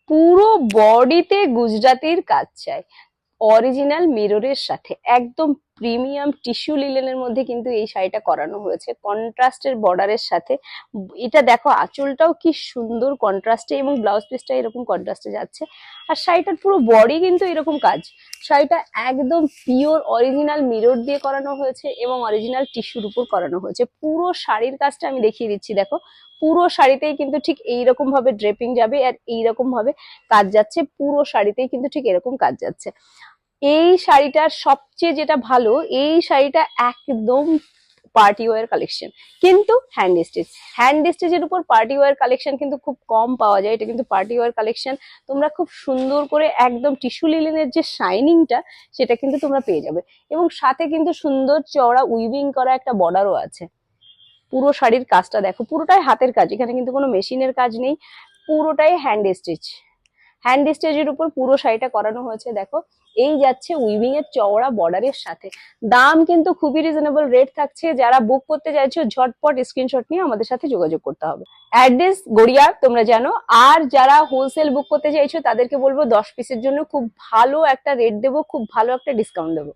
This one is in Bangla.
পুরো বডিতে গুজরাতির কাজ চাই, অরিজিনাল মিররের সাথে একদম প্রিমিয়াম টিস্যু লিলেনের মধ্যে কিন্তু এই শাড়িটা করানো হয়েছে, কন্ট্রাস্টের বর্ডারের সাথে। এটা দেখো আঁচলটাও কি সুন্দর কন্ট্রাস্টে, এবং ব্লাউজ পিসটা এরকম কন্ট্রাস্টে যাচ্ছে। আর শাড়িটার পুরো বডি কিন্তু এরকম কাজ। শাড়িটা একদম পিওর অরিজিনাল মিরর দিয়ে করানো হয়েছে এবং অরিজিনাল টিস্যুর উপর করানো হয়েছে। পুরো শাড়ির কাজটা আমি দেখিয়ে দিচ্ছি, দেখো পুরো শাড়িতেই কিন্তু ঠিক এইরকম ভাবে ড্রেপিং যাবে আর এইরকম ভাবে কাজ যাচ্ছে, পুরো শাড়িতেই কিন্তু ঠিক এরকম কাজ যাচ্ছে। এই শাড়িটার সবচেয়ে যেটা ভালো, এই শাড়িটা একদম পার্টি ওয়্যার কালেকশন, কিন্তু হ্যান্ড স্টিচ। হ্যান্ড স্টিচের উপর পার্টি ওয়্যার কালেকশন কিন্তু খুব কম পাওয়া যায়, এটা কিন্তু পার্টি ওয়্যার কালেকশন। তোমরা খুব সুন্দর করে একদম টিস্যু লিলেনের যে শাইনিংটা সেটা কিন্তু তোমরা পেয়ে যাবে, এবং সাথে কিন্তু সুন্দর চওড়া উইভিং করা একটা বর্ডারও আছে। পুরো শাড়ির কাজটা দেখো, পুরোটাই হাতের কাজ, এখানে কিন্তু কোনো মেশিনের কাজ নেই, পুরোটাই হ্যান্ড স্টিচ। হ্যান্ড স্টিচের উপর পুরো শাড়িটা করানো হয়েছে, দেখো এই যাচ্ছে উইভিং এর চওড়া বর্ডারের সাথে। দাম কিন্তু খুবই রিজনেবল রেট থাকছে। যারা বুক করতে চাইছো ঝটপট স্ক্রিনশট নিয়ে আমাদের সাথে যোগাযোগ করতে হবে। অ্যাড্রেস গড়িয়া তোমরা জানো। আর যারা হোলসেল বুক করতে চাইছো তাদেরকে বলবো 10 পিসের জন্য খুব ভালো একটা রেট দেবো, খুব ভালো একটা ডিসকাউন্ট দেবো।